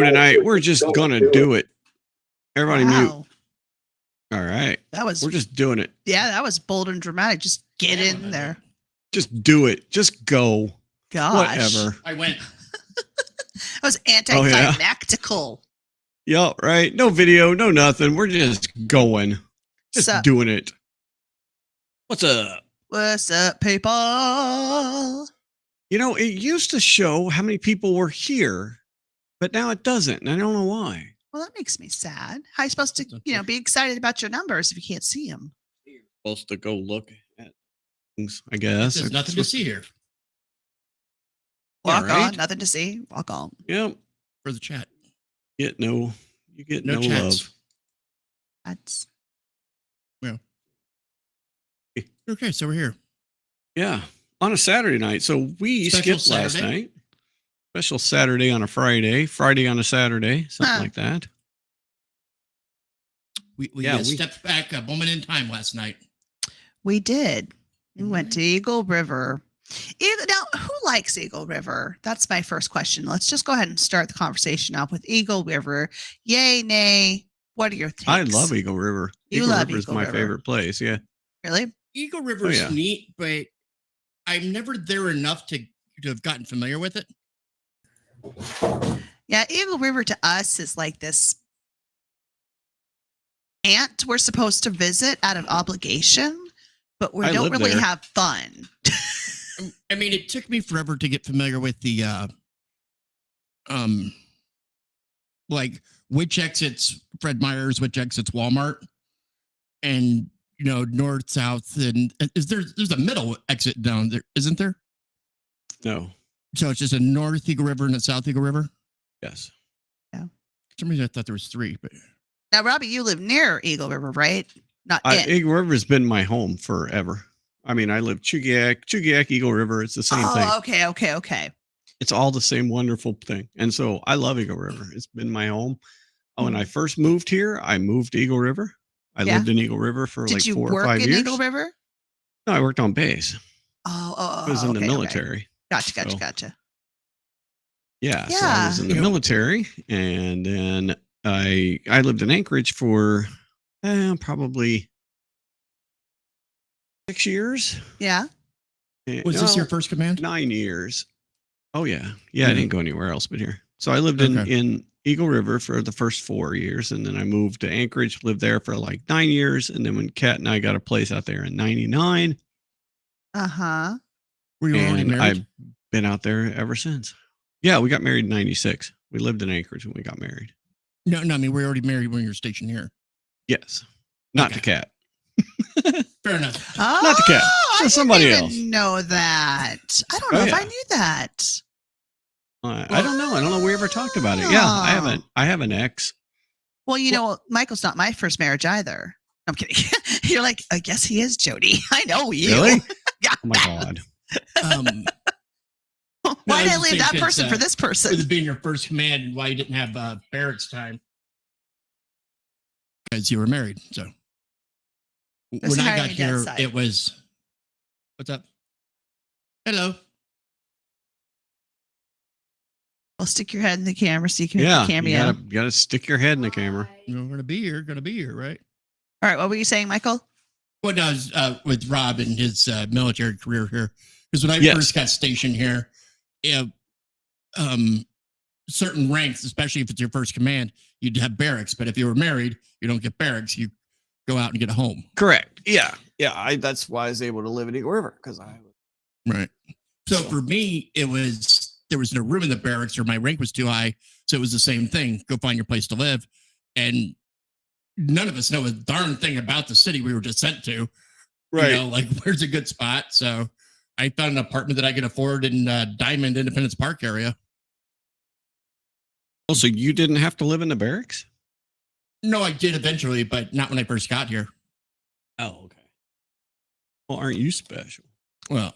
tonight. We're just gonna do it. Everybody mute. Wow. All right. We're just doing it. Yeah, that was bold and dramatic. Just get in there. Just do it. Just go. Gosh. Whatever. I went. That was anticlimactical. Yeah, right. No video, no nothing. We're just going. Just doing it. What's up? What's up, people? You know, it used to show how many people were here, but now it doesn't. And I don't know why. Well, that makes me sad. How are you supposed to, be excited about your numbers if you can't see them? You're supposed to go look at things, I guess. There's nothing to see here. Walk on, nothing to see. Walk on. Yep. For the chat. You get no love. That's well. Okay, so we're here. Yeah. On a Saturday night. So we skipped last night. Special Saturday on a Friday. Friday on a Saturday. Something like that. We stepped back a moment in time last night. We did. We went to Eagle River. Now, who likes Eagle River? That's my first question. Let's just go ahead and start the conversation off with Eagle River. Yay, nay. What are your takes? I love Eagle River. Eagle River is my favorite place. Yeah. Really? Eagle River is neat, but I'm never there enough to have gotten familiar with it. Yeah, Eagle River to us is like this aunt we're supposed to visit out of obligation, but we don't really have fun. I mean, it took me forever to get familiar with the like which exits Fred Meyer's, which exits Walmart, and north, south, and there's a middle exit down there, isn't there? No. So it's just a North Eagle River and a South Eagle River? Yes. Yeah. For some reason I thought there was three, but now, Robbie, you live near Eagle River, right? Not in. Eagle River has been my home forever. I mean, I live Chugiak, Eagle River. It's the same thing. Okay. It's all the same wonderful thing. And so I love Eagle River. It's been my home. When I first moved here, I moved to Eagle River. I lived in Eagle River for like 4 or 5 years. Did you work in Eagle River? No, I worked on base. I was in the military. Okay. Gotcha. Yeah, so I was in the military, and then I lived in Anchorage for probably 6 years. Yeah. Was this your first command? 9 years. Oh yeah. I didn't go anywhere else but here. So I lived in Eagle River for the first 4 years, and then I moved to Anchorage, lived there for like 9 years, and then when Kat and I got a place out there in 99. Were you already married? I've been out there ever since. Yeah, we got married in 96. We lived in Anchorage when we got married. No, I mean, we were already married when you were stationed here. Yes. Not to Kat. Fair enough. Oh, not to Kat. To somebody else. I didn't know that. I don't know if I knew that. I don't know. I don't know if we ever talked about it. Yeah, I have an ex. Well, Michael's not my first marriage either. I'm kidding. You're like, I guess he is, Jody. I know you. Really? Yeah. Oh my God. Why did I leave that person for this person? With it being your first command, and why you didn't have barracks time? Because you were married. So when I got here, it was. What's up? Hello. Well, stick your head in the camera so you can make the cameo. You gotta stick your head in the camera. You're gonna be here, right? All right. What were you saying, Michael? What I was with Rob and his military career here, because when I first got stationed here, certain ranks, especially if it's your first command, you'd have barracks. But if you were married, you don't get barracks. You go out and get a home. Correct. Yeah. That's why I was able to live in Eagle River because right. So for me, there was no room in the barracks, or my rank was too high. So it was the same thing. Go find your place to live, and none of us know a darn thing about the city we were just sent to. Right. Like where's a good spot? So I found an apartment that I could afford in Diamond Independence Park area. Oh, so you didn't have to live in the barracks? No, I did eventually, but not when I first got here. Oh, okay. Well, aren't you special? Well,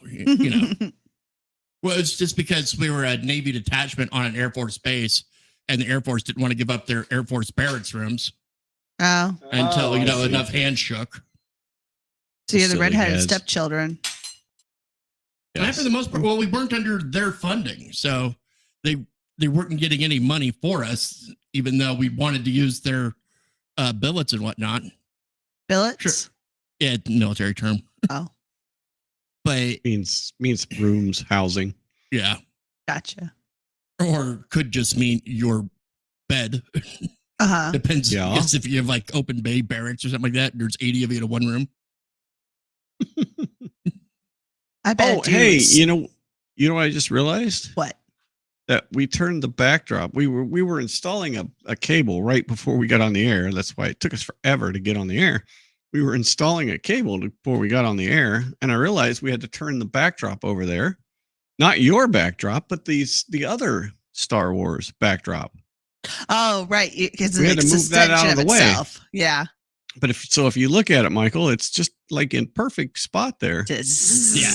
Well, it's just because we were a Navy detachment on an Air Force base, and the Air Force didn't want to give up their Air Force barracks rooms. Oh. Until, enough hands shook. So you're the redheaded stepchildren. Yes. And for the most part, we weren't under their funding. So they they weren't getting any money for us, even though we wanted to use their billets and whatnot. Billets? Sure. Yeah, military term. Oh. But means rooms, housing. Yeah. Gotcha. Or could just mean your bed. Uh-huh. Depends. Yeah. If you have like open bay barracks or something like that, there's 80 of you in a one room. I bet. Oh, hey, you know what I just realized? What? That we turned the backdrop. We were installing a cable right before we got on the air. That's why it took us forever to get on the air. We were installing a cable before we got on the air, and I realized we had to turn the backdrop over there. Not your backdrop, but the other Star Wars backdrop. Oh, right. Because we had to move that out of the way. Yeah. But if you look at it, Michael, it's just like in perfect spot there. Yeah.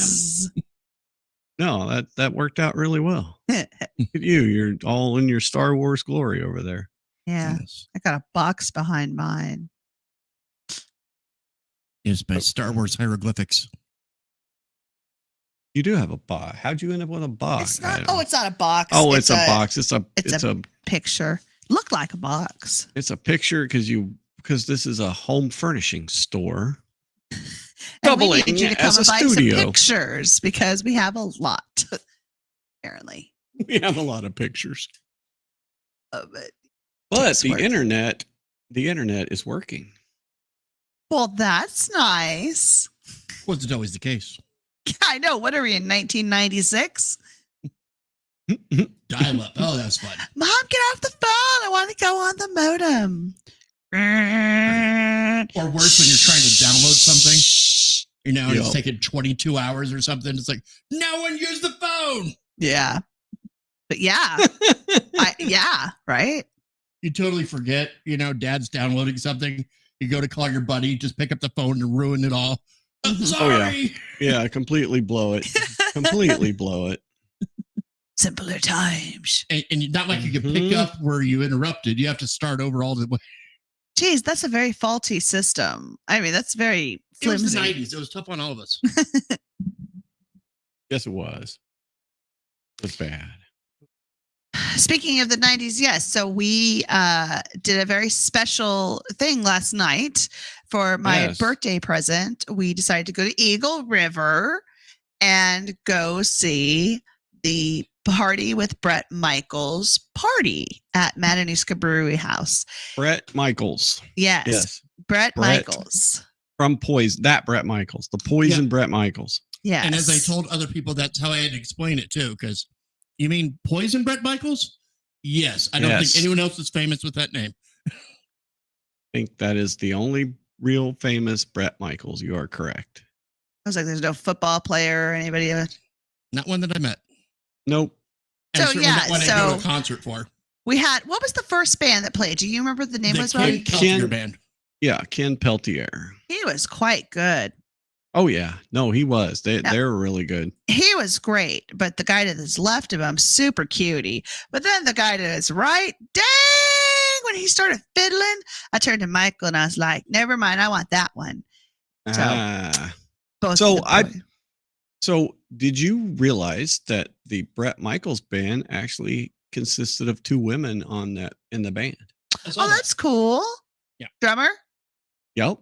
No, that worked out really well. Look at you. You're all in your Star Wars glory over there. Yeah. Yes. I got a box behind mine. It's by Star Wars hieroglyphics. You do have a box. How'd you end up with a box? It's not a box. Oh, it's a box. It's a picture. Looked like a box. It's a picture because this is a home furnishing store. Doubling we need you to come as a studio. Some pictures because we have a lot. Apparently, we have a lot of pictures. Of it. But the internet is working. Well, that's nice. Wasn't always the case. I know. What are we in 1996? Dial up. Oh, that's fun. Mom, get off the phone. I want to go on the modem. Or worse, when you're trying to download something, and it's taking 22 hours or something. It's like, no one used the phone. Yeah. But yeah. Right? You totally forget, dad's downloading something. You go to call your buddy, just pick up the phone and ruin it all. I'm sorry. Oh, yeah. Yeah, completely blow it. Completely blow it. Simpler times. And not like you can pick up where you interrupted. You have to start over all the way. Geez, that's a very faulty system. I mean, that's very flimsy. It was the 90s. It was tough on all of us. Yes, it was. It was bad. Speaking of the 90s, yes. So we did a very special thing last night for my birthday present. We decided to go to Eagle River and go see the Party with Bret Michaels party at Matanuska Brewery House. Bret Michaels. Yes. Bret Michaels. From Poison. That Bret Michaels. The Poison Bret Michaels. Yes. And as I told other people, that's how I had to explain it too. Because you mean Poison Bret Michaels? Yes. I don't think anyone else is famous with that name. I think that is the only real famous Bret Michaels. You are correct. I was like, there's no football player or anybody. Not one that I met. Nope. And so not one I go to a concert for. We had, what was the first band that played? Do you remember the name? Ken band. Yeah, Ken Peltier. He was quite good. Oh yeah, no, he was. They were really good. He was great, but the guy to his left of him, super cutie. But then the guy to his right, dang! When he started fiddling, I turned to Michael and I was like, "Never mind, I want that one." So did you realize that the Bret Michaels band actually consisted of two women in the band? Oh, that's cool. Yeah. Drummer? Yep.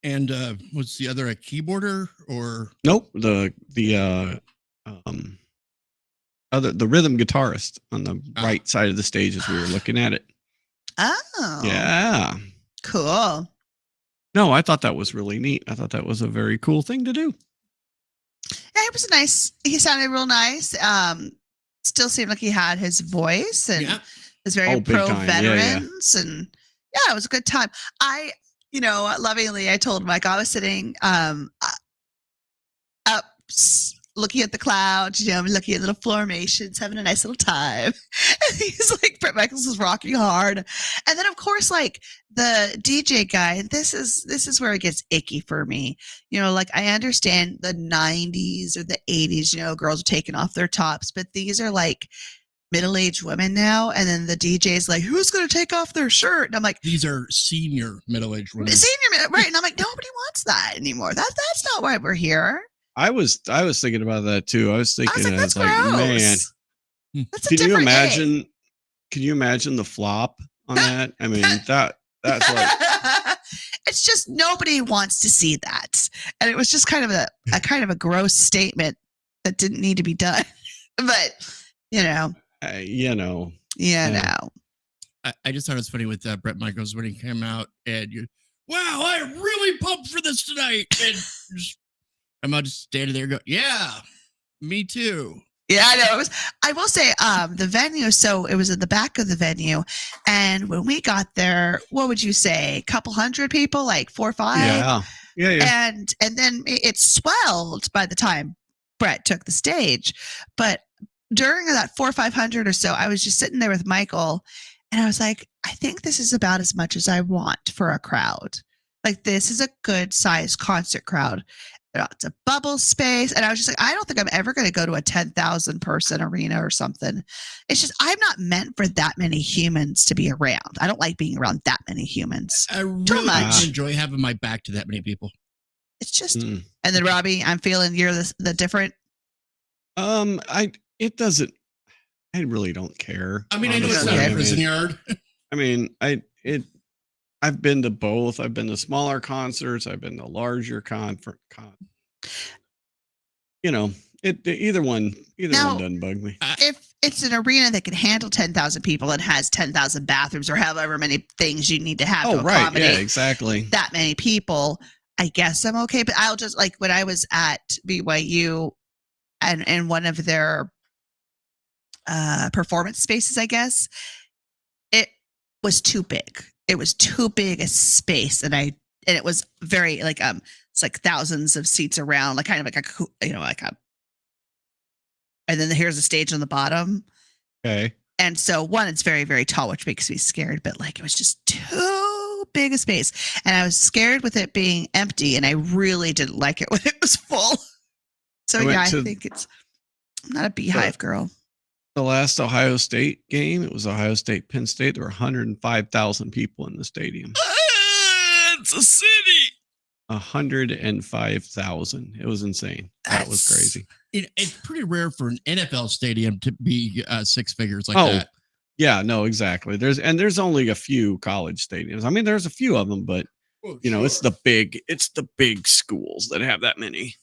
And was the other a keyboarder or? Nope. The rhythm guitarist on the right side of the stage as we were looking at it. Oh. Yeah. Cool. No, I thought that was really neat. I thought that was a very cool thing to do. Yeah, it was nice. He sounded real nice. Still seemed like he had his voice and was very pro veterans. And yeah, it was a good time. Lovingly, I told Mike I was sitting up looking at the clouds, looking at little formations, having a nice little time. And he's like, Bret Michaels was rocking hard. And then of course, like the DJ guy, this is where it gets icky for me. I understand the 90s or the 80s, girls are taking off their tops, but these are like middle-aged women now. And then the DJ's like, who's going to take off their shirt? And I'm like, these are senior middle-aged women. Right. And I'm like, nobody wants that anymore. That's not why we're here. I was thinking about that too. I was like, that's gross. Man, That's a Can you different imagine? Can you imagine the flop on that? I mean, that's like it's just nobody wants to see that, and it was just kind of a gross statement that didn't need to be done. But you know, I just thought it was funny with Brett Michaels when he came out and wow, I'm really pumped for this tonight. And I'm just standing there going, yeah, me too. Yeah, I know. I will say, the venue. So it was at the back of the venue, and when we got there, what would you say? A couple hundred people, like 4 or 5. Yeah. And then it swelled by the time Brett took the stage. But during that 400 or 500 or so, I was just sitting there with Michael, and I was like, I think this is about as much as I want for a crowd. Like, this is a good sized concert crowd. It's a bubble space. And I was just like, I don't think I'm ever going to go to a 10,000 person arena or something. It's just, I'm not meant for that many humans to be around. I don't like being around that many humans. I really enjoy having my back to that many people. It's just, and then Robbie, I'm feeling you're the different. I really don't care. I mean, I know it's not a prison yard. I mean, I've been to both. I've been to smaller concerts. I've been to larger either one doesn't bug me. If it's an arena that can handle 10,000 people and has 10,000 bathrooms or however many things you need to have to accommodate exactly that many people, I guess I'm okay. But I'll just, like, when I was at BYU and one of their performance spaces, I guess, it was too big. It was too big a space, and it was very like it's like thousands of seats around, like kind of like a and then here's a stage on the bottom. Okay. And so one, it's very, very tall, which makes me scared, but like it was just too big a space. And I was scared with it being empty, and I really didn't like it when it was full. So I think I'm not a beehive girl. The last Ohio State game, it was Ohio State, Penn State. There were 105,000 people in the stadium. It's a city. 105,000. It was insane. That was crazy. It's pretty rare for an NFL stadium to be 6 figures like that. Yeah, no, exactly. There's only a few college stadiums. I mean, there's a few of them, but it's the big schools that have that many.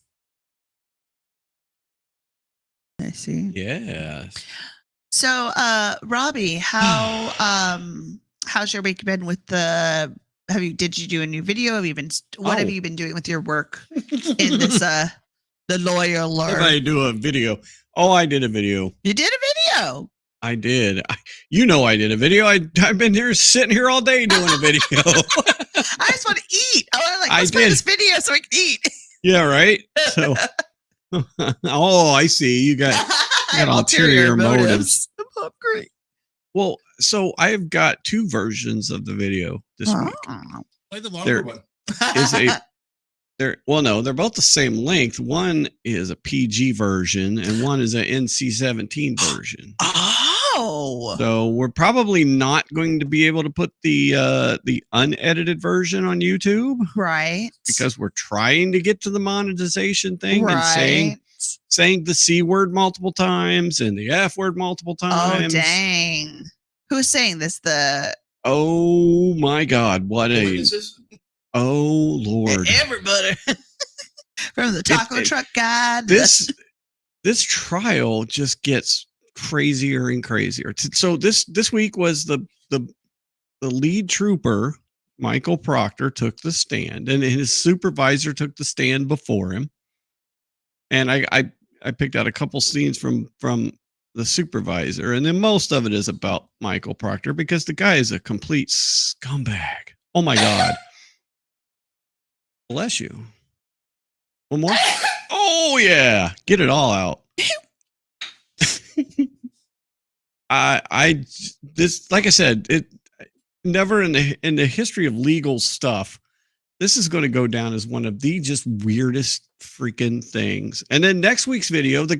I see. Yes. So, Robbie, how's your week been with did you do a new video? Have you been, what have you been doing with your work in this, the lawyer alert? If I do a video. Oh, I did a video. You did a video. I did. I did a video. I've been sitting here all day doing a video. I just want to eat. Let's make this video so I can eat. Yeah, right. So, I see. You got ulterior motives. Oh, great. Well, so I've got 2 versions of the video this week. Play the longer one. They're both the same length. One is a PG version and one is an NC-17 version. Oh. So we're probably not going to be able to put the unedited version on YouTube. Right. Because we're trying to get to the monetization thing and saying the C word multiple times and the F word multiple times. Oh, dang. Who's saying this? Oh my God. Oh Lord. Everybody. From the taco truck guy. This trial just gets crazier and crazier. So this week was the lead trooper, Michael Proctor, took the stand, and his supervisor took the stand before him. And I picked out a couple scenes from the supervisor, and then most of it is about Michael Proctor because the guy is a complete scumbag. Oh my God. Bless you. One more. Oh yeah. Get it all out. This, like I said, it never in the history of legal stuff, this is going to go down as one of the just weirdest freaking things. And then next week's video, the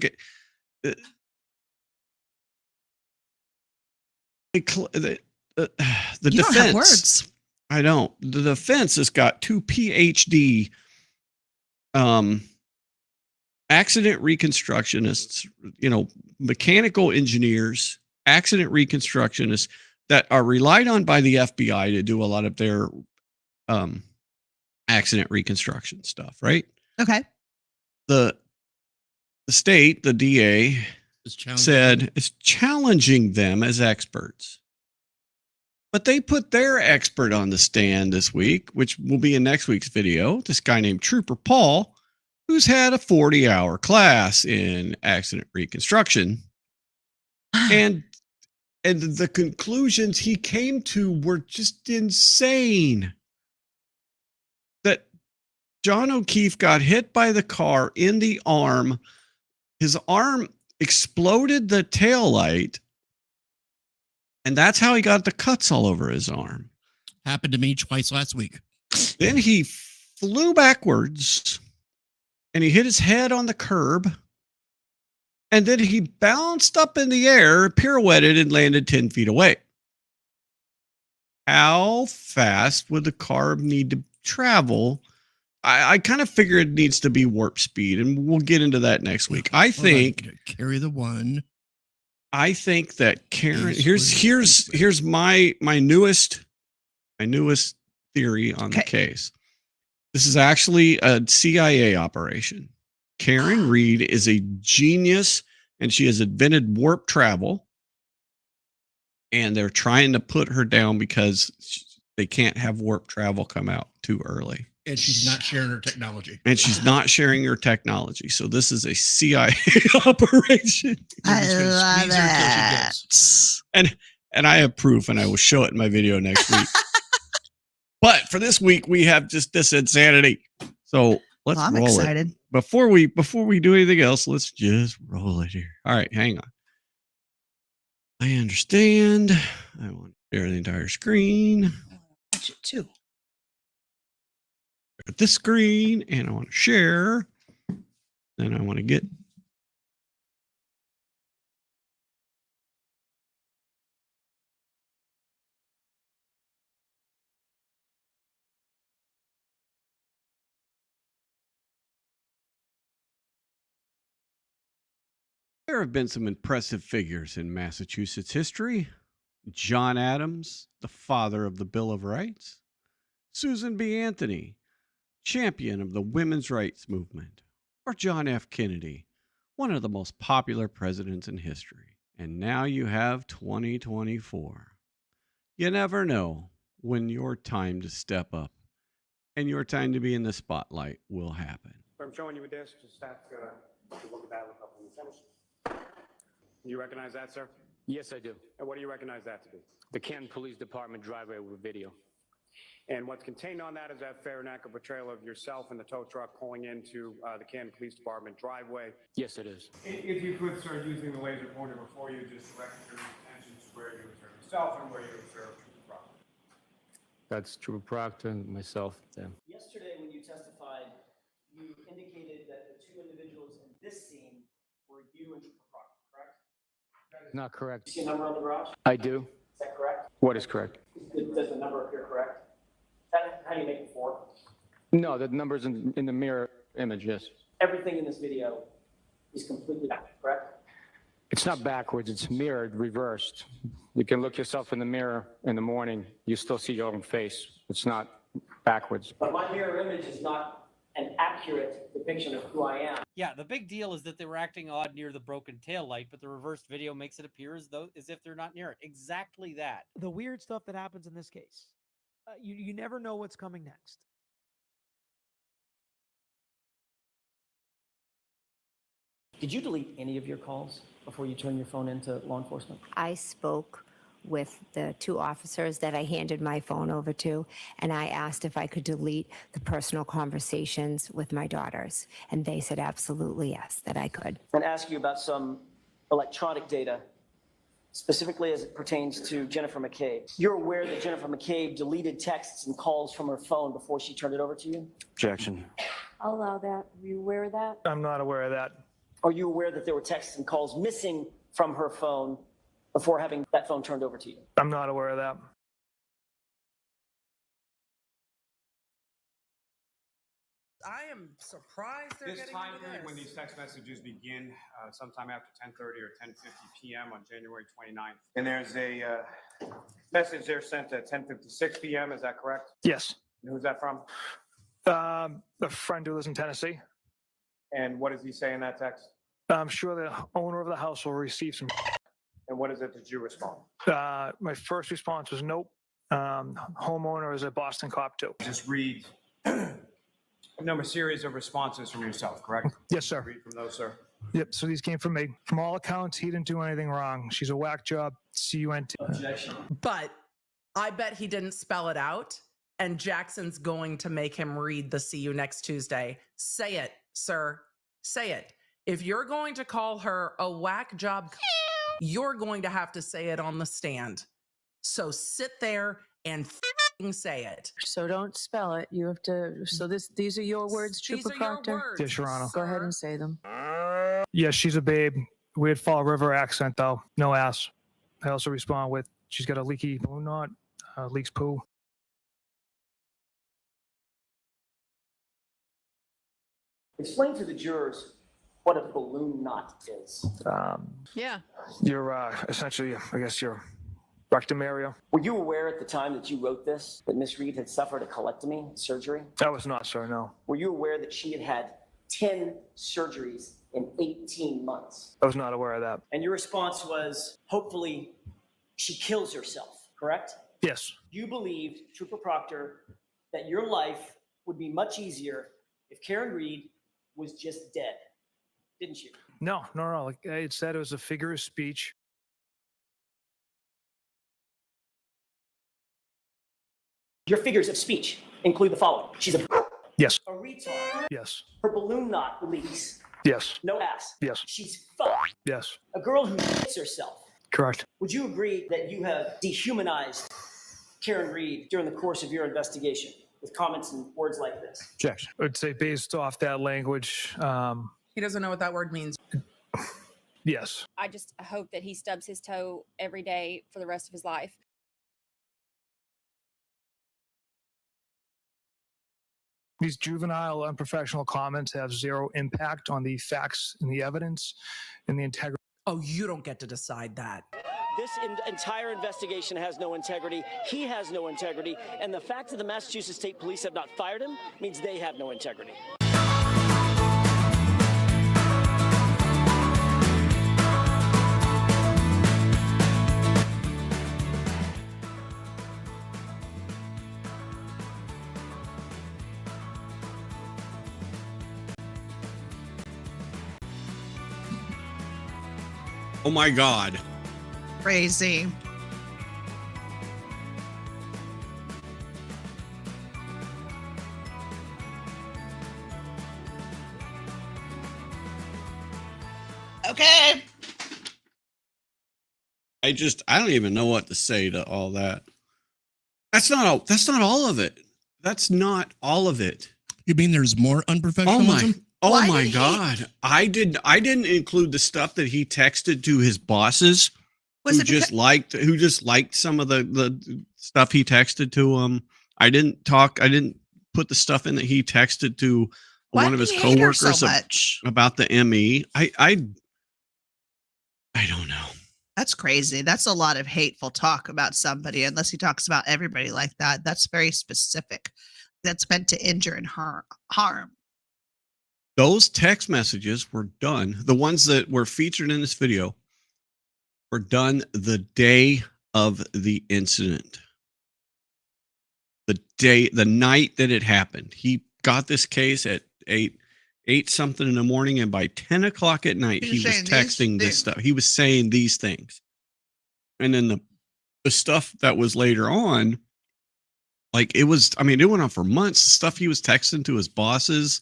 defense. Don't have words. I don't. The defense has got 2 PhD accident reconstructionists, mechanical engineers, accident reconstructionists that are relied on by the FBI to do a lot of their accident reconstruction stuff, right? Okay. The state, the DA, said it's challenging them as experts. But they put their expert on the stand this week, which will be in next week's video, this guy named Trooper Paul, who's had a 40-hour class in accident reconstruction. And the conclusions he came to were just insane. That John O'Keefe got hit by the car in the arm. His arm exploded the taillight. And that's how he got the cuts all over his arm. Happened to me twice last week. Then he flew backwards and he hit his head on the curb. And then he bounced up in the air, pirouetted, and landed 10 feet away. How fast would the car need to travel? I kind of figure it needs to be warp speed, and we'll get into that next week. I think carry the one. I think that Karen. Here's my newest theory on the case. This is actually a CIA operation. Karen Reed is a genius, and she has invented warp travel. And they're trying to put her down because they can't have warp travel come out too early. And she's not sharing her technology. So this is a CIA operation. I love it. And I have proof, and I will show it in my video next week. But for this week, we have just this insanity. So let's roll excited. It. Before we do anything else, let's just roll it here. All right, hang on. I understand. I want to share the entire screen. Watch it too. At this screen, and I want to share. Then I want to get. There have been some impressive figures in Massachusetts history. John Adams, the father of the Bill of Rights. Susan B. Anthony, champion of the women's rights movement. Or John F. Kennedy, one of the most popular presidents in history. And now you have 2024. You never know when your time to step up and your time to be in the spotlight will happen. I'm showing you a disc, just have to look at that, look up when you finish. You recognize that, sir? Yes, I do. And what do you recognize that to be? The Canton Police Department driveway with video. And what's contained on that is that fair and accurate portrayal of yourself and the tow truck pulling into the Canton Police Department driveway. Yes, it is. If you could start using the laser pointer before you just direct your attention to where you observe yourself and where you observe Trooper Proctor. That's Trooper Proctor and myself. Then. Yesterday, when you testified, you indicated that the two individuals in this scene were you and Trooper Proctor, correct? Not correct. You see a number on the garage? I do. Is that correct? What is correct? Does the number appear correct? How do you make it 4? No, the number's in the mirror image, yes. Everything in this video is completely back, correct? It's not backwards, it's mirrored, reversed. You can look yourself in the mirror in the morning, you still see your own face. It's not backwards. But my mirror image is not an accurate depiction of who I am. Yeah, the big deal is that they were acting odd near the broken tail light, but the reversed video makes it appear as if they're not near it. Exactly that. The weird stuff that happens in this case. You never know what's coming next. Did you delete any of your calls before you turned your phone into law enforcement? I spoke with the 2 officers that I handed my phone over to, and I asked if I could delete the personal conversations with my daughters. And they said absolutely yes, that I could. And ask you about some electronic data, specifically as it pertains to Jennifer McCabe. You're aware that Jennifer McCabe deleted texts and calls from her phone before she turned it over to you? Objection. I'll allow that. Are you aware of that? I'm not aware of that. Are you aware that there were texts and calls missing from her phone before having that phone turned over to you? I'm not aware of that. I am surprised they're This getting time into period when this. these text messages begin, sometime after 10:30 or 10:50 p.m. on January 29th. And there's a message there sent at 10:56 p.m. Is that correct? Yes. And who's that from? A friend who lives in Tennessee. And what does he say in that text? I'm sure the owner of the house will receive some. And what is it that you respond? My first response was nope. Homeowner is a Boston cop too. Just read a series of responses from yourself, correct? Yes, sir. Read from those, sir. Yep. So these came from me. From all accounts, he didn't do anything wrong. She's a whack job. CUNT. Objection. But I bet he didn't spell it out, and Jackson's going to make him read the "see you next Tuesday." Say it, sir. Say it. If you're going to call her a whack job, you're going to have to say it on the stand. So sit there and say it. So don't spell it. You have to. So these are your words, These Trooper are your Proctor. words. Yes, Your Honor. Go ahead sir. and say them. Yeah, she's a babe. Weird Fall River accent though. No ass. I also respond with she's got a leaky balloon knot. Leaks poo. Explain to the jurors what a balloon knot is. Yeah. Your essentially, I guess your rectum area. Were you aware at the time that you wrote this that Miss Reed had suffered a colectomy surgery? I was not, sir. No. Were you aware that she had had 10 surgeries in 18 months? I was not aware of that. And your response was, hopefully, she kills herself, correct? Yes. You believed, Trooper Proctor, that your life would be much easier if Karen Reed was just dead, didn't you? No. Like I had said, it was a figure of speech. Your figures of speech include the following. She's a Yes. retard. Yes. Her balloon knot leaks. Yes. No ass. Yes. She's fucked. Yes. A girl who hits herself. Correct. Would you agree that you have dehumanized Karen Reed during the course of your investigation with comments and words like this? Objection. I would say based off that language, He doesn't know what that word means. yes. I just hope that he stubs his toe every day for the rest of his life. These juvenile, unprofessional comments have zero impact on the facts and the evidence and the integrity. Oh, you don't get to decide that. This entire investigation has no integrity. He has no integrity. And the fact that the Massachusetts State Police have not fired him means they have no integrity. Oh my God. Crazy. Okay. I don't even know what to say to all that. That's not all of it. That's not all of it. You mean there's more unprofessionalism? Oh Why my did he- God. I didn't include the stuff that he texted to his bosses Was who it just liked some of the stuff he texted to them. I didn't put the stuff in that he texted to Why one of did his he hate her coworkers so much? about the ME. I don't know. That's crazy. That's a lot of hateful talk about somebody, unless he talks about everybody like that. That's very specific. That's meant to injure and harm. Those text messages were done. The ones that were featured in this video were done the day of the incident. The night that it happened. He got this case at 8 something in the morning, and by 10 o'clock at night, he was texting this stuff. He was saying these things. And then the stuff that was later on, like it went on for months. Stuff he was texting to his bosses,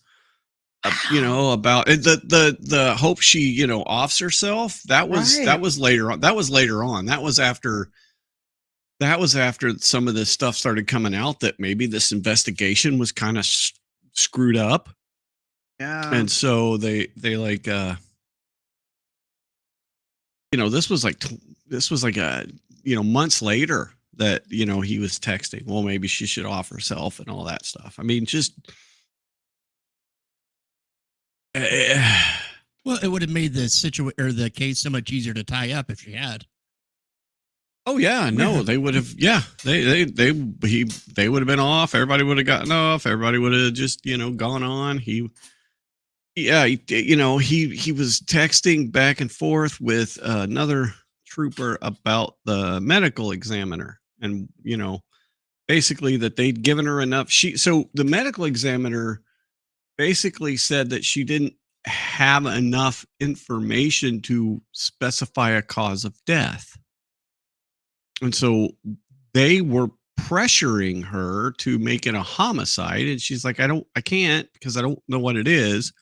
about the hope she, offs herself. That was later on. That was later on. That was after some of this stuff started coming out, that maybe this investigation was kind of screwed up. Yeah. And so they like, this was like months later that, he was texting, well, maybe she should off herself and all that stuff. I mean, just Well, it would have made the situation or the case so much easier to tie up if she had. Oh yeah, no, they would have. Yeah, they would have been off. Everybody would have gotten off. Everybody would have just gone on. He was texting back and forth with another trooper about the medical examiner, and basically that they'd given her enough. So the medical examiner basically said that she didn't have enough information to specify a cause of death. And so they were pressuring her to make it a homicide. And she's like, I can't because I don't know what it is.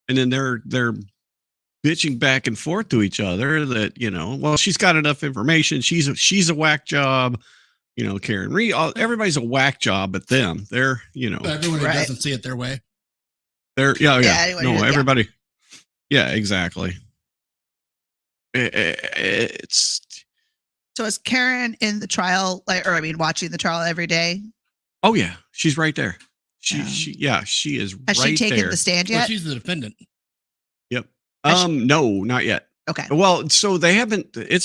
And then they're bitching back and forth to each other that, well, she's got enough information. She's a whack job. Karen Reed, everybody's a whack job but them. They're, everyone who doesn't see it their way. They're, everybody. Yeah, exactly. It's, so is Karen in the trial, watching the trial every day? Oh yeah, she's right there. She is. Has she taken the stand yet? Well, she's the defendant. Yep. No, not yet. Okay. Well, so they haven't. We're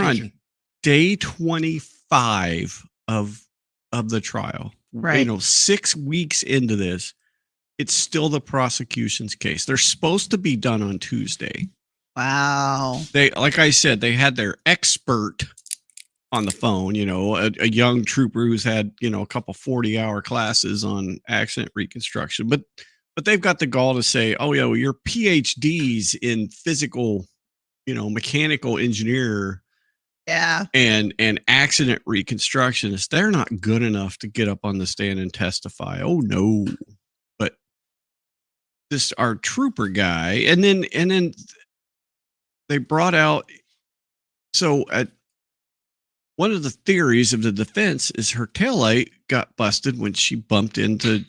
on day 25 of the trial. Right. 6 weeks into this, it's still the prosecution's case. They're supposed to be done on Tuesday. Wow. Like I said, they had their expert on the phone, a young trooper who's had, a couple 40-hour classes on accident reconstruction, but they've got the gall to say, oh yeah, well, your PhDs in physical, mechanical engineer. Yeah. And accident reconstructionist, they're not good enough to get up on the stand and testify. Oh no. But this our trooper guy, and then they brought out, so one of the theories of the defense is her taillight got busted when she bumped into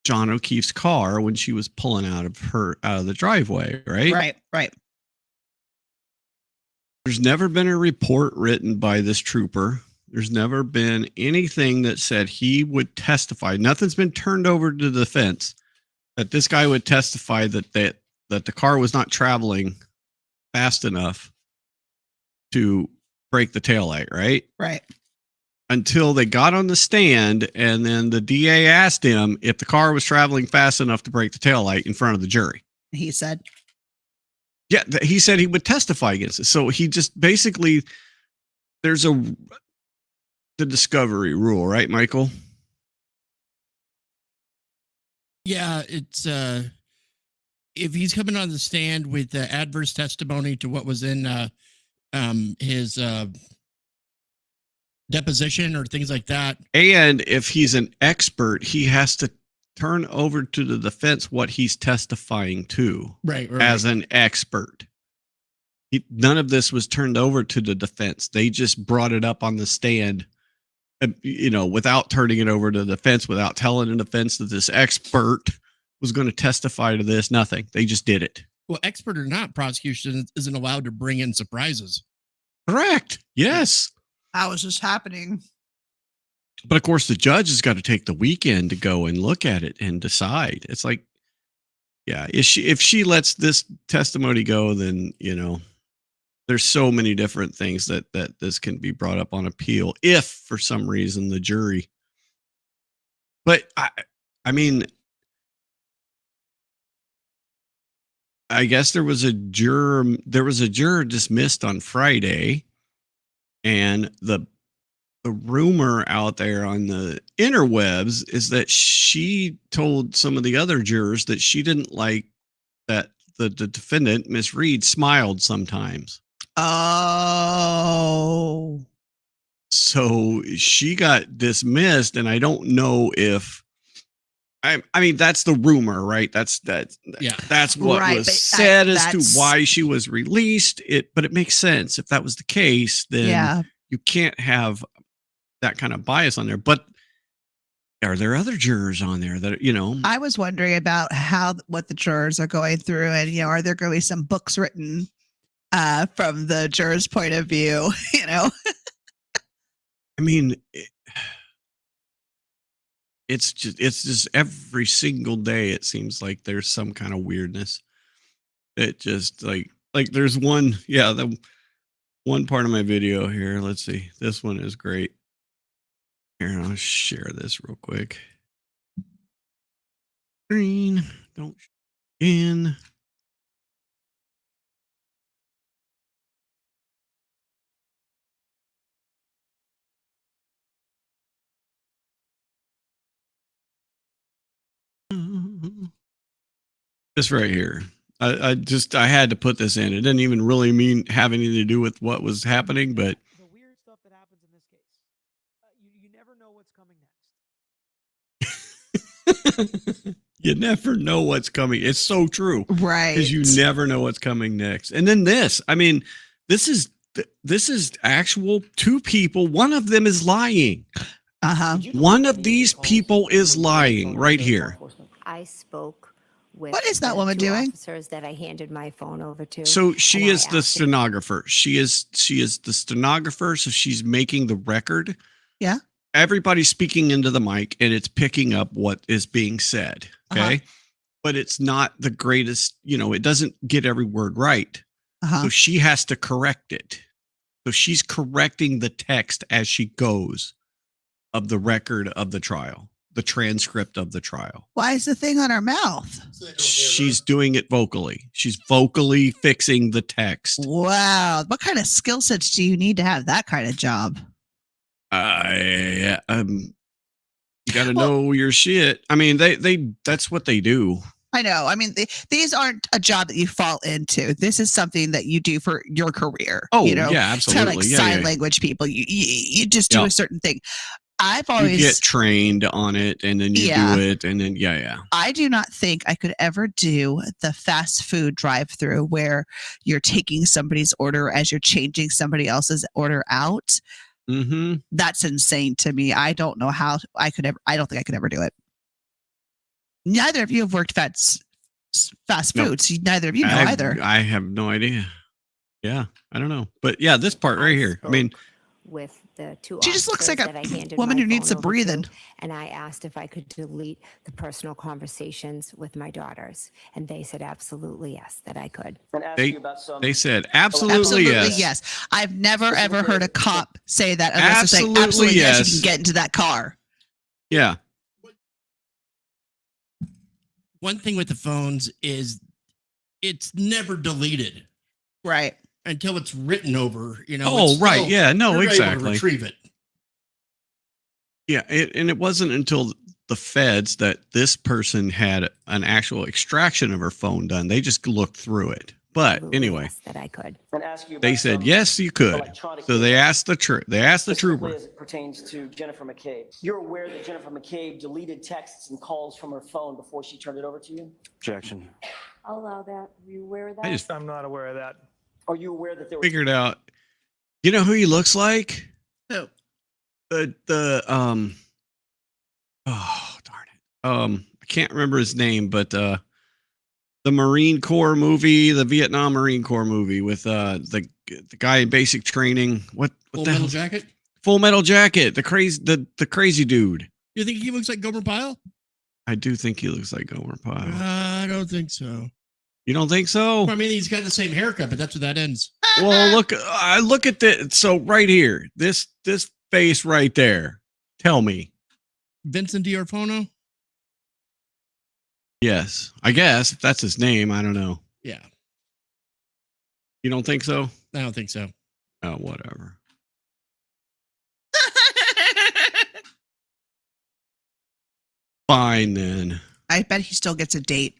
John O'Keefe's car when she was pulling out of the driveway, right? Right. There's never been a report written by this trooper. There's never been anything that said he would testify. Nothing's been turned over to the defense that this guy would testify that the car was not traveling fast enough to break the taillight, right? Right. Until they got on the stand, and then the DA asked him if the car was traveling fast enough to break the taillight in front of the jury. He said, yeah, he said he would testify against it. So he just basically, there's the discovery rule, right, Michael? Yeah, it's if he's coming on the stand with adverse testimony to what was in his deposition or things like that. And if he's an expert, he has to turn over to the defense what he's testifying to, right. As an expert. None of this was turned over to the defense. They just brought it up on the stand, without turning it over to the defense, without telling the defense that this expert was going to testify to this. Nothing. They just did it. Well, expert or not, prosecution isn't allowed to bring in surprises. Correct. Yes. how is this happening? But of course, the judge has got to take the weekend to go and look at it and decide. It's like, yeah, if she lets this testimony go, then, there's so many different things that this can be brought up on appeal if for some reason the jury. But I mean, I guess there was a juror dismissed on Friday, and the rumor out there on the interwebs is that she told some of the other jurors that she didn't like that the defendant, Miss Reed, smiled sometimes. Oh. So she got dismissed, and I don't know if I mean that's the rumor, right? That's what right, was said as to why she was released. But it makes sense if that was the case, then you can't have that kind of bias on there. But are there other jurors on there that I was wondering about what the jurors are going through, and are there going to be some books written from the jurors' point of view? I mean, it's just every single day it seems like there's some kind of weirdness. It just like there's one, the one part of my video here. Let's see. This one is great. Here, I'll share this real quick. Green, don't in. This right here. I had to put this in. It didn't even really have anything to do with what was happening, but the weird stuff that happens in this case. You never know what's coming next. you never know what's coming. It's so true. Right. Because you never know what's coming next. And then this, I mean, this is actual two people. One of them is lying. One of these people is lying right here. I spoke with What is that the woman two doing? officers that I handed my phone over to. So she and I is the asked if- stenographer. She is the stenographer. So she's making the record. Yeah. Everybody's speaking into the mic and it's picking up what is being said. Okay. But it's not the greatest, it doesn't get every word right. So she has to correct it. So she's correcting the text as she goes of the record of the trial, the transcript of the trial. Why is the thing on her mouth? She's doing it vocally. She's vocally fixing the text. Wow. What kind of skill sets do you need to have that kind of job? You got to know your shit. I mean, that's what they do. I know. I mean, these aren't a job that you fall into. This is something that you do for your career. Oh, yeah, absolutely. It's kind of like sign language people. You just do a certain thing. I've always you get trained on it, and then you do it, and then I do not think I could ever do the fast food drive-through where you're taking somebody's order as you're changing somebody else's order out. Mm-hmm. That's insane to me. I don't know how I could ever. I don't think I could ever do it. Neither of you have worked fast food, so neither of you know either. I have no idea. Yeah, I don't know, but this part right here. I mean, with the two she just looks like officers a that I handed woman my who needs phone some over breathing. to, and I asked if I could delete the personal conversations with my daughters, and they said absolutely yes, that I could. And ask you about some they said absolutely yes. I've never ever heard a cop say that unless they're saying absolutely yes. You can get into that car. Yeah. One thing with the phones is it's never deleted. Right. Until it's written over, Oh, right. Yeah, no, you're able to exactly. retrieve it. Yeah. And it wasn't until the feds that this person had an actual extraction of her phone done. They just looked through it. But Absolutely anyway, yes, that I could. and ask you about they said, some yes, you could. electronic So they data, asked the specifically trooper. as it pertains to Jennifer McCabe. You're aware that Jennifer McCabe deleted texts and calls from her phone before she turned it over to you? Objection. I'll allow that. Are you aware of that? I'm not aware of that. Are you aware that there were Figured out. You know who he looks like? Who? Oh, darn it. I can't remember his name, but the Marine Corps movie, the Vietnam Marine Corps movie with the guy in basic training. What Full the Metal hell? Jacket? Full Metal Jacket. The crazy dude. You think he looks like Gomer Pyle? I do think he looks like Gomer Pyle. I don't think so. You don't think so? I mean, he's got the same haircut, but that's where that ends. Well, look at that. So right here, this face right there. Tell me. Vincent D'Orfono? Yes, I guess if that's his name. I don't know. Yeah. You don't think so? I don't think so. Oh, whatever. Fine then. I bet he still gets a date.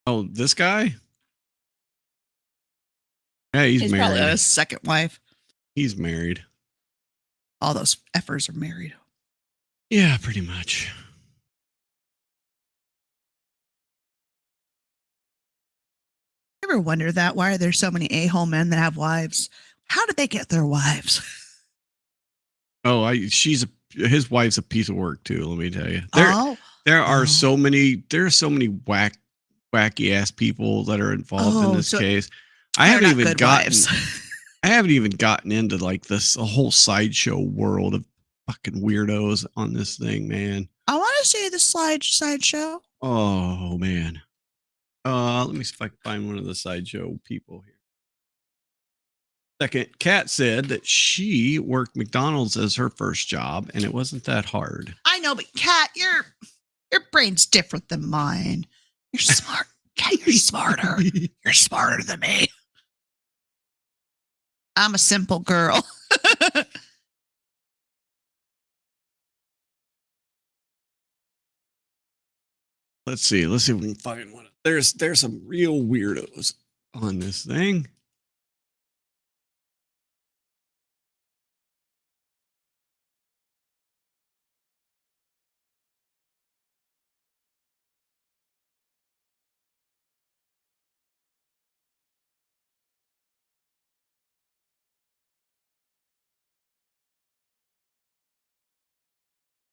Oh, this guy? Yeah, he's married. Probably a second wife. He's married. All those effers are married. Yeah, pretty much. You ever wonder that? Why are there so many a-hole men that have wives? How did they get their wives? Oh, his wife's a piece of work too. Let me tell you. There are so many wacky ass people that are involved in this case. I haven't even gotten into like this whole sideshow world of fucking weirdos on this thing, man. I want to see the slideshow. Oh man. Let me see if I can find one of the sideshow people here. Second, Kat said that she worked McDonald's as her first job, and it wasn't that hard. I know, but Kat, your brain's different than mine. You're smart. Kat, you're smarter. You're smarter than me. I'm a simple girl. Let's see if we can find one. There's some real weirdos on this thing.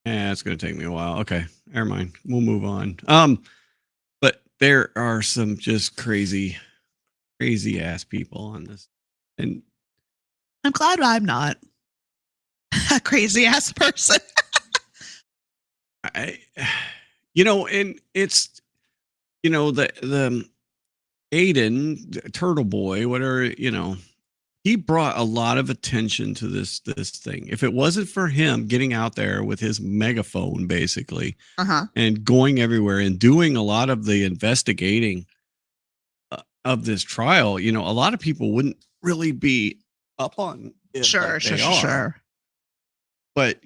Yeah, it's going to take me a while. Okay, never mind. We'll move on. But there are some just crazy ass people on this, and I'm glad I'm not a crazy ass person. and it's, the Aiden, the Turtle Boy, whatever, he brought a lot of attention to this thing. If it wasn't for him getting out there with his megaphone, basically, and going everywhere and doing a lot of the investigating of this trial, a lot of people wouldn't really be up on it. Sure. But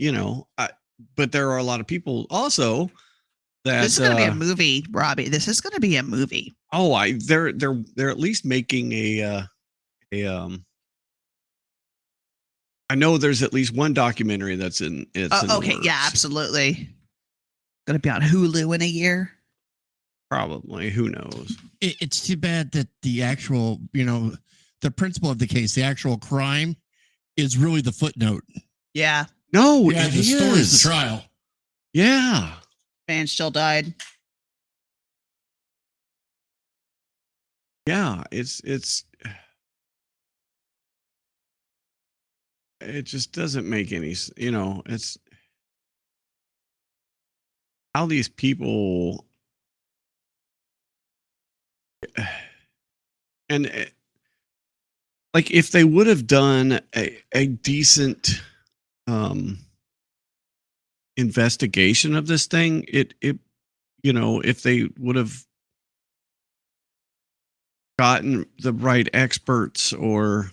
but there are a lot of people also that this is going to be a movie, Robbie. This is going to be a movie. Oh, they're at least making a I know there's at least one documentary that's in it's in the okay, works. yeah, absolutely. Going to be on Hulu in a year. Probably. Who knows? It's too bad that the actual, the principle of the case, the actual crime, is really the footnote. Yeah. No, yeah, the story is the trial. Yeah. Man still died. Yeah, it just doesn't make any, it's how these people and like if they would have done a decent investigation of this thing, it if they would have gotten the right experts or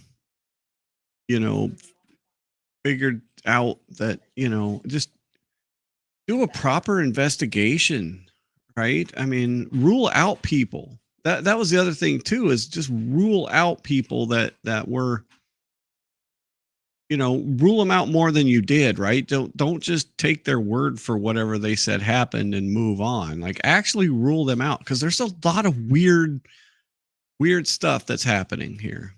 figured out that just do a proper investigation, right? I mean, rule out people. That was the other thing too, is just rule out people that were, rule them out more than you did, right? Don't just take their word for whatever they said happened and move on. Like actually rule them out, because there's a lot of weird stuff that's happening here.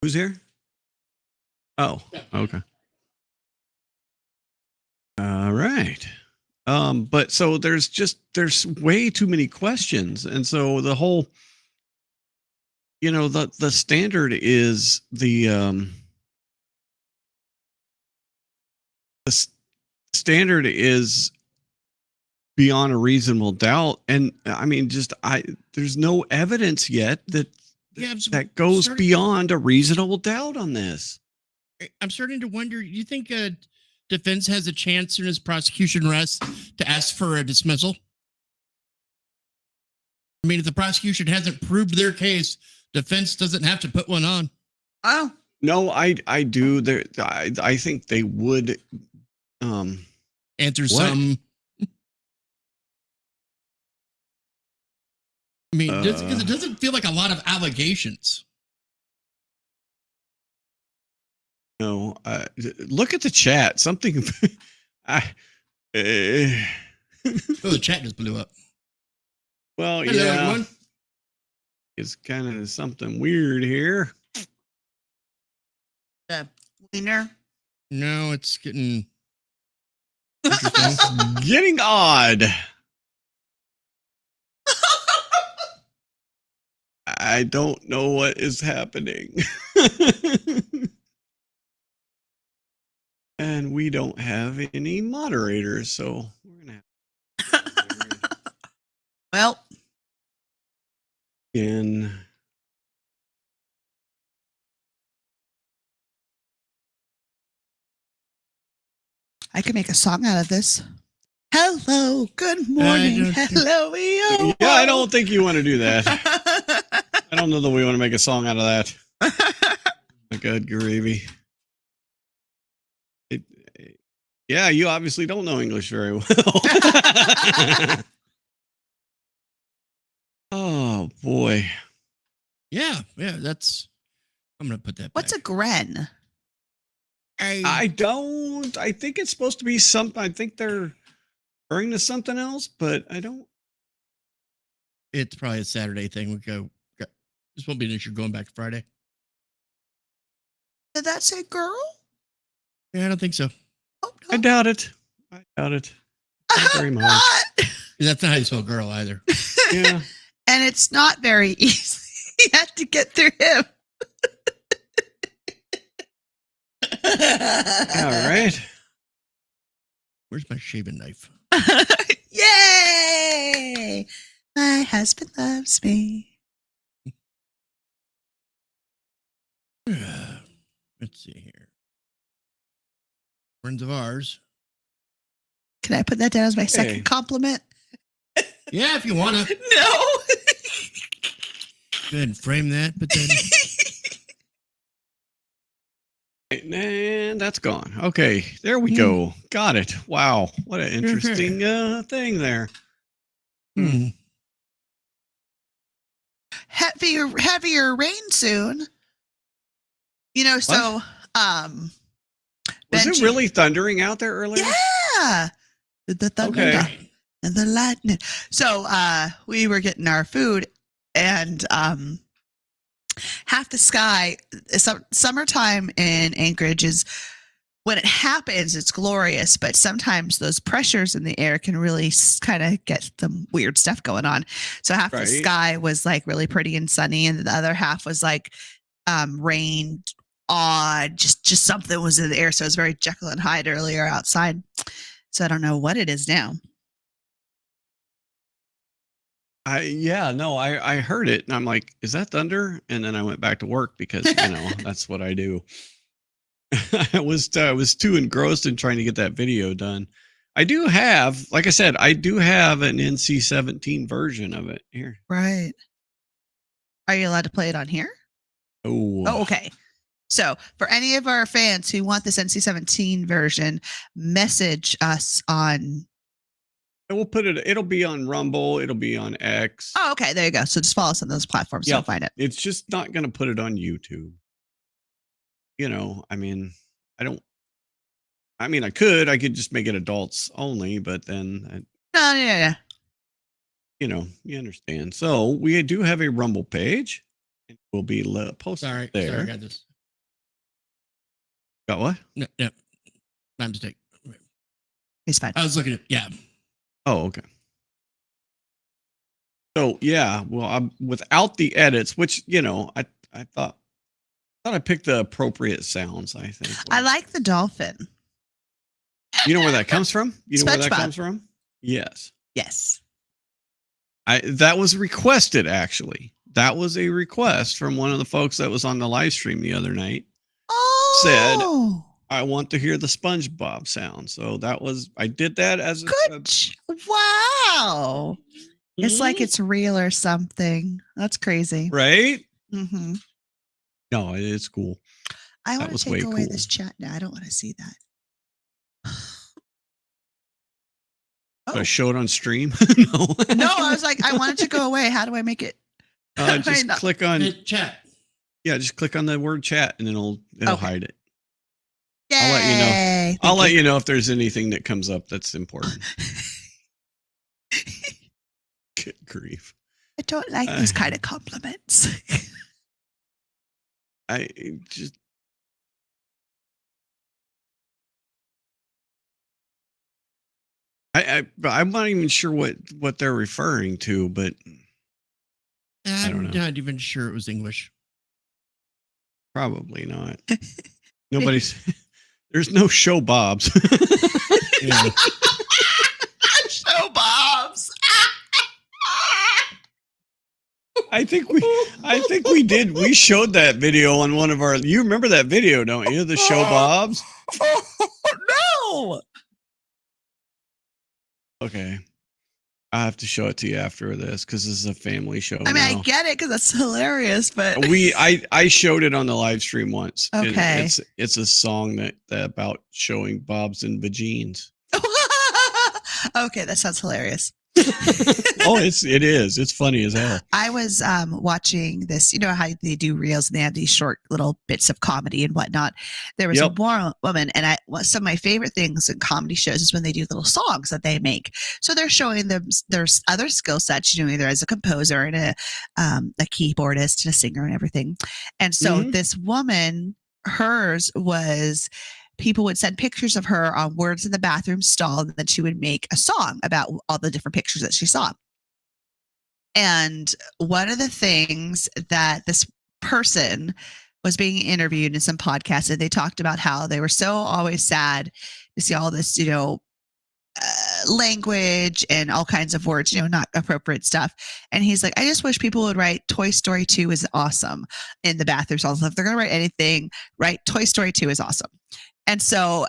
Who's here? Oh, okay. All right. But so there's way too many questions. And so the whole, the standard is the standard is beyond a reasonable doubt. And I mean, there's no evidence yet that goes beyond a reasonable doubt on this. I'm starting to wonder, you think defense has a chance in his prosecution rests to ask for a dismissal? I mean, if the prosecution hasn't proved their case, defense doesn't have to put one on. Oh no, I do. I think they would answer some. I mean, because it doesn't feel like a lot of allegations. No, look at the chat. Something. Oh, the chat just blew up. Well, hello, yeah, everyone. It's kind of something weird here. The wiener. No, it's getting getting odd. I don't know what is happening. And we don't have any moderators, so we're gonna have Well, in. I could make a song out of this. Hello, good morning. Hello, Yeah, I don't think you want to do that. I don't know that we want to make a song out of that. My good gravy. Yeah, you obviously don't know English very well. Oh boy. Yeah, that's. I'm gonna put that. What's a gren? I don't. I think it's supposed to be something. I think they're referring to something else, but I don't. It's probably a Saturday thing. This won't be an issue going back to Friday. Did that say girl? Yeah, I don't think so. Oh, no. I doubt it. Not very much. That's not how you spell girl either. Yeah. And it's not very easy. You had to get through him. All right. Where's my shaving knife? Yay! My husband loves me. Let's see here. Friends of ours. Can I put that down as my second compliment? Yeah, if you want to. No. Go ahead and frame that, but then. And that's gone. Okay, there we go. Got it. Wow, what an interesting thing there. Heavier rain soon. You know, so was it really thundering out there earlier? Yeah. The thunder and the lightning. So we were getting our food and half the sky, summertime in Anchorage is when it happens, it's glorious, but sometimes those pressures in the air can really kind of get some weird stuff going on. So half the sky was like really pretty and sunny, and the other half was like rain, odd, just something was in the air. So it was very Jekyll and Hyde earlier outside. So I don't know what it is now. I heard it and I'm like, is that thunder? And then I went back to work because that's what I do. I was too engrossed in trying to get that video done. I do have, like I said, an NC-17 version of it here. Right. Are you allowed to play it on here? Oh, okay. So for any of our fans who want this NC-17 version, message us on. And we'll put it. It'll be on Rumble. It'll be on X. Oh, okay. There you go. So just follow us on those platforms. You'll find it. It's just not going to put it on YouTube. I mean, I could just make it adults only, but then. Yeah. You understand. So we do have a Rumble page. It will be posted there. Sorry, I got this. Got what? No, my mistake. It's fine. I was looking at, Oh, okay. So yeah, well, I'm without the edits, which I thought I picked the appropriate sounds. I think I like the dolphin. You know where that comes from? You know where that SpongeBob. comes from? Yes. That was requested actually. That was a request from one of the folks that was on the live stream the other night. Said, I want to hear the SpongeBob sound. So I did that as wow. It's like it's real or something. That's crazy. Right? Mm-hmm. No, it's cool. I want to take away this chat now. I don't want to see that. I show it on stream? No. No, I was like, I want it to go away. How do I make it? Just click on chat. Yeah, just click on the word chat and it'll hide it. Yay. I'll let you know. I'll let you know if there's anything that comes up that's important. Good grief. I don't like these kind of compliments. I'm not even sure what they're referring to, but I'm not even sure it was English. Probably not. There's no show Bob's. Yeah. Show Bob's. I think we did. We showed that video on one of our. You remember that video, don't you? The show Bob's. No. Okay, I have to show it to you after this because this is a family show. I mean, now. I get it because it's hilarious, but I showed it on the live stream once. and Okay. it's a song that about showing Bob's and vagines. okay, that sounds hilarious. Oh, it is. It's funny as hell. I was watching this. You know how they do reels and they have these short little bits of comedy and whatnot. There was Yep. a woman, and some of my favorite things in comedy shows is when they do little songs that they make. So they're showing them their other skill sets, you know, either as a composer and a keyboardist and a singer and everything. And so this woman, hers was. People would send pictures of her on words in the bathroom stall, and then she would make a song about all the different pictures that she saw. And one of the things that this person was being interviewed in some podcasts, and they talked about how they were so always sad to see all this, you know, language and all kinds of words, you know, not appropriate stuff. And he's like, I just wish people would write Toy Story 2 is awesome in the bathroom stalls. If they're going to write anything, write Toy Story 2 is awesome. And so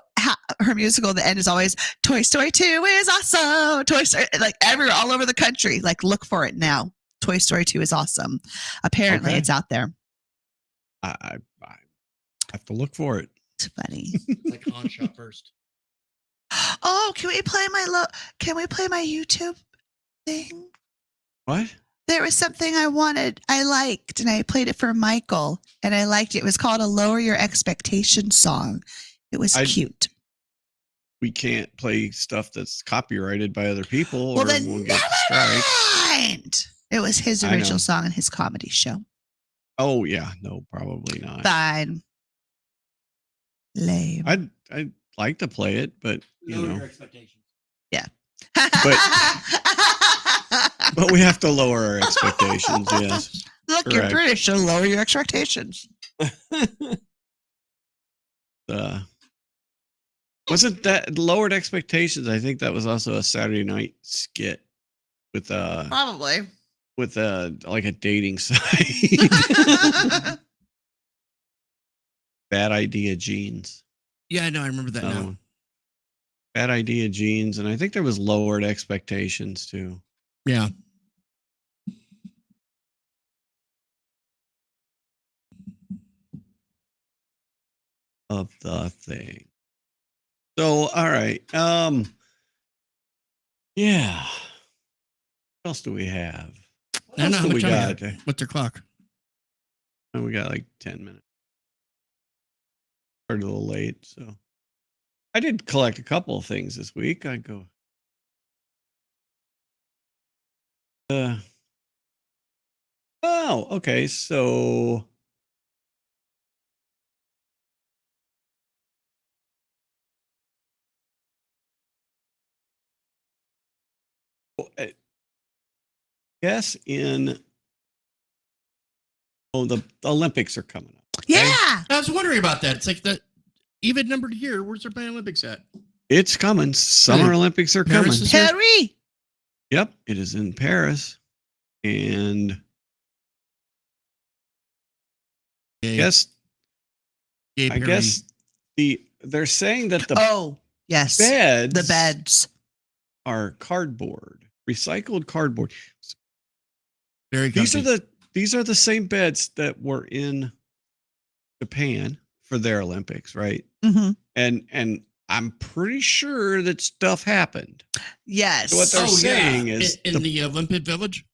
her musical at the end is always Toy Story 2 is awesome. Toy Story, like everywhere, all over the country. Like, look for it now. Toy Story 2 is awesome. Apparently, it's out there. I have to look for it. It's funny. Like on shop first. Oh, can we play my YouTube thing? What? There was something I liked, and I played it for Michael, and I liked it. It was called a Lower Your Expectations song. It was cute. We can't play stuff that's copyrighted by other people, Well, or then we'll get strike. mind. It was his I original know. song in his comedy show. Oh yeah, no, probably not. Fine. Lame. I'd like to play it, but you Lower know, your expectations. Yeah. but we have to lower our expectations. Yes. Look, you're Correct. British, so lower your expectations. Wasn't that lowered expectations? I think that was also a Saturday night skit with Probably. like a dating site. Bad idea jeans. Yeah, I know. I remember that now. Bad idea jeans, and I think there was lowered expectations too. Yeah. Of the thing. So, all right. Yeah. What else do we have? What I don't know else how do much we time got? we got. What's their clock? Oh, we got like 10 minutes. Started a little late, so I did collect a couple of things this week. I go. Oh, okay. So I guess the Olympics are coming up. Yeah. I was wondering about that. It's like the even numbered year. Where's their Olympics at? It's coming. Summer Olympics are coming. Paris this year? Harry. Yep, it is in Paris, and Yay. I Perry. guess they're saying that the yes, beds the beds are cardboard, recycled cardboard. Very These comfy. are the same beds that were in Japan for their Olympics, right? Mm-hmm. And I'm pretty sure that stuff happened. Yes. So what they're saying is in the Olympic Village.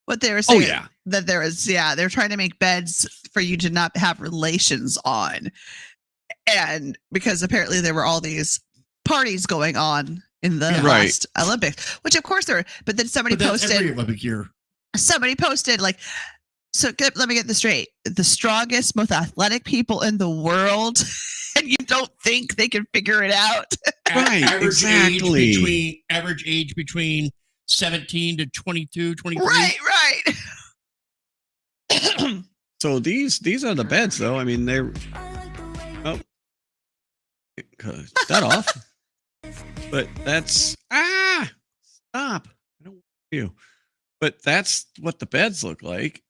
What they were saying. yeah. That there is, they're trying to make beds for you to not have relations on. And because apparently there were all these parties going on in the last Olympics, which of course there were, but then somebody posted every Olympic year. Somebody posted like, let me get this straight. The strongest, most athletic people in the world, and you don't think they can figure it out. Right, exactly. Average age between 17 to 22, 23. Right. So these are the beds, though. I mean, that off. But that's stop. I don't want you. But that's what the beds look like.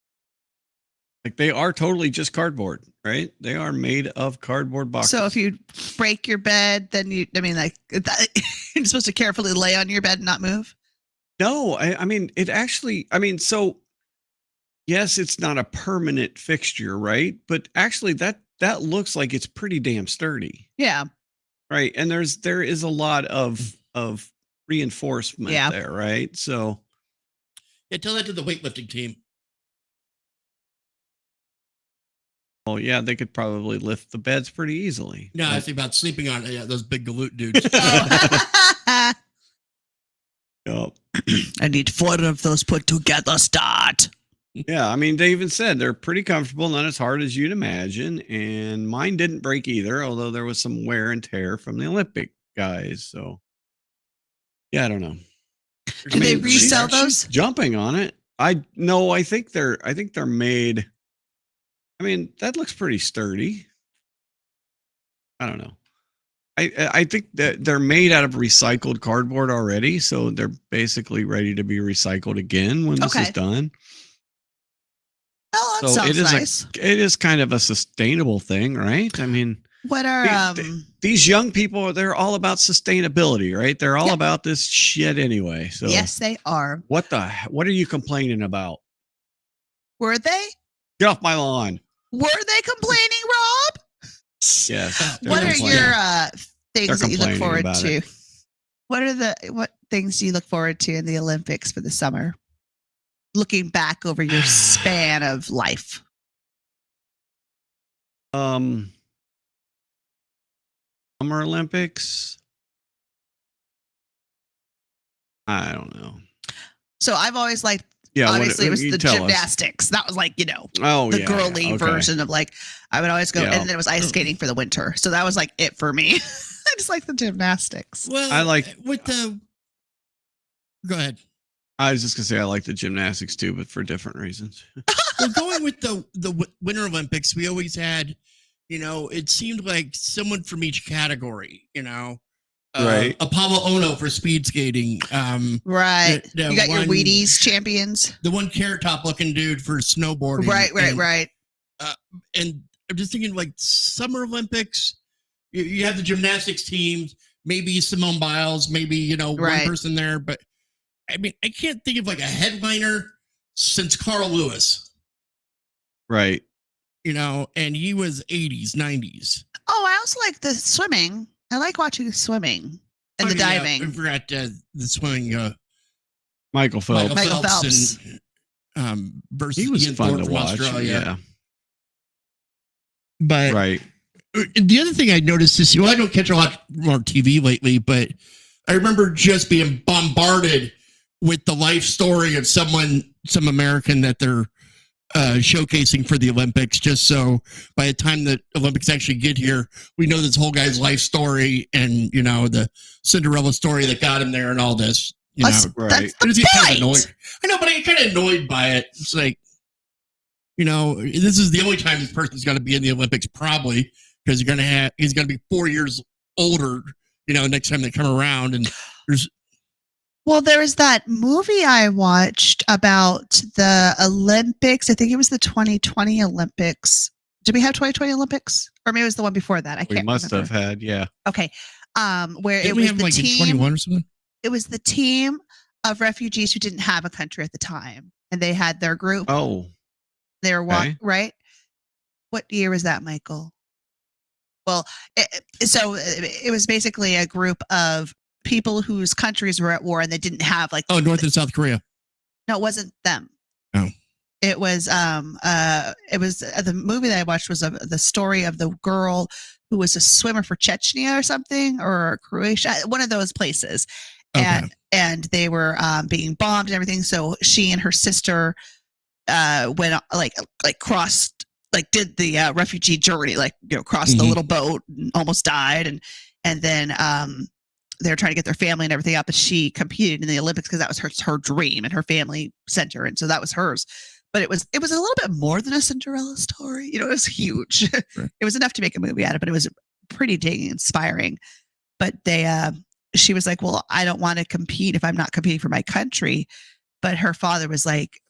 Like they are totally just cardboard, right? They are made of cardboard boxes. So if you break your bed, then you're supposed to carefully lay on your bed and not move? No, I mean, it actually, so yes, it's not a permanent fixture, right? But actually that looks like it's pretty damn sturdy. Yeah. Right. And there is a lot of reinforcement there, right? So tell that to the weightlifting team. well, yeah, they could probably lift the beds pretty easily. No, I think about sleeping on those big galoot dudes. Yep. I need 4 of those put together. Start. Yeah, I mean, they even said they're pretty comfortable, not as hard as you'd imagine. And mine didn't break either, although there was some wear and tear from the Olympic guys. So, yeah, I don't know. Do they resell those? Jumping on it. I think they're made. I mean, that looks pretty sturdy. I don't know. I think that they're made out of recycled cardboard already, so they're basically ready to be recycled again when this is done. Oh, that So sounds nice. It is kind of a sustainable thing, right? I mean, What are these young people? They're all about sustainability, right? They're all about this shit anyway. So yes, they are. What are you complaining about? Were they? Get off my lawn. Were they complaining, Rob? Yes. What are your things that you look complaining forward about to? it. What things do you look forward to in the Olympics for the summer? Looking back over your span of life. Summer Olympics. I don't know. So I've always liked. Yeah, obviously it was you the tell us. gymnastics. That was like, the yeah, girly okay. version of like, I would always go, Yeah. and then it was ice skating for the winter. So that was like it for me. I just like the gymnastics. Well, I like with the. Go ahead. I was just gonna say I like the gymnastics too, but for different reasons. Well, going with the Winter Olympics, we always had, it seemed like someone from each category. Right. Apollo Ono for speed skating. Right. the You got your one- Wheaties champions. The one carrot top looking dude for snowboarding. Right. And I'm just thinking like Summer Olympics, you have the gymnastics teams, maybe Simone Biles, maybe, one person there. But I mean, I can't think of like a headliner since Carl Lewis. Right. And he was 80s, 90s. Oh, I also like the swimming. I like watching swimming and the diving. I forgot the swimming. Michael Phelps. Michael Phelps. And, versus He was Ian fun Thorpe to from watch. Australia. Yeah. But Right. the other thing I noticed is, I don't catch a lot more TV lately, but I remember just being bombarded with the life story of some American that they're showcasing for the Olympics, just so by the time the Olympics actually get here, we know this whole guy's life story and, the Cinderella story that got him there and all this. That's right. the Kind of point. annoyed. I know, but I get kind of annoyed by it. It's like, this is the only time this person's going to be in the Olympics, probably, because he's going to be 4 years older, next time they come around. And Well, there was that movie I watched about the Olympics. I think it was the 2020 Olympics. Did we have 2020 Olympics? Or maybe it was the one before that. I We can't must remember. have had, yeah. Okay. Where didn't it we was have the like in team. 21 or something? It was the team of refugees who didn't have a country at the time, and they had their group. Oh, They were okay. right. What year was that, Michael? Well, it was basically a group of people whose countries were at war, and they didn't have like. Oh, North and South Korea. No, it wasn't them. Oh. It was the movie that I watched was the story of the girl who was a swimmer for Chechnya or something, or Croatia, one of those places. Okay. And they were being bombed and everything. So she and her sister went crossed, did the refugee journey, crossed the little boat and almost died. And then they were trying to get their family and everything up. But she competed in the Olympics because that was her dream, and her family sent her. And so that was hers. But it was a little bit more than a Cinderella story. It was huge. Right. It was enough to make a movie out of it, but it was pretty dang inspiring. But she was like, well, I don't want to compete if I'm not competing for my country. But her father was like,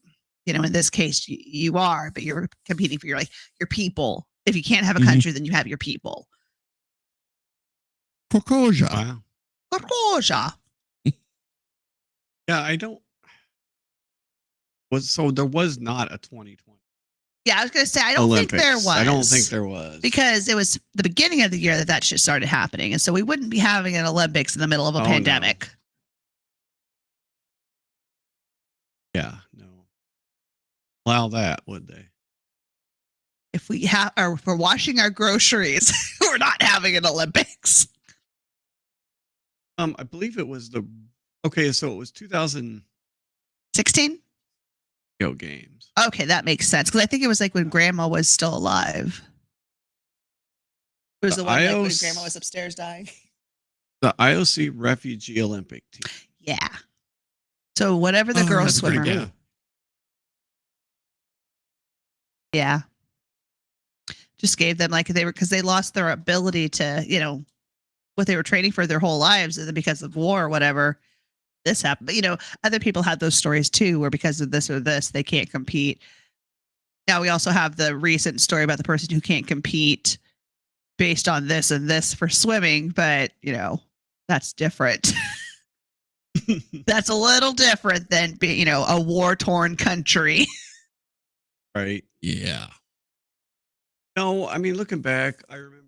in this case, you are, but you're competing for your people. If you can't have a country, then you have your people. Kokoja. Wow. Kokoja. Yeah, I don't. So there was not a 2020 Yeah, I was going to say, I don't think there was. I don't think there was. Because it was the beginning of the year that shit started happening. And so we wouldn't be having an Olympics in the middle of a pandemic. No. Yeah, no. Allow that, would they? If we're washing our groceries, we're not having an Olympics. I believe it was so it was 2016 games. Okay, that makes sense. Because I think it was like when Grandma was still alive. It was the one like when Grandma was upstairs dying. The IOC Refugee Olympic team. Yeah. So whatever the girls swimmer. Good. Yeah. Just gave them because they lost their ability to, what they were training for their whole lives, and then because of war or whatever, this happened. But other people had those stories too, where because of this or this, they can't compete. Now we also have the recent story about the person who can't compete based on this and this for swimming, but that's different. That's a little different than being, a war-torn country. Right. Yeah. No, I mean, looking back, I remember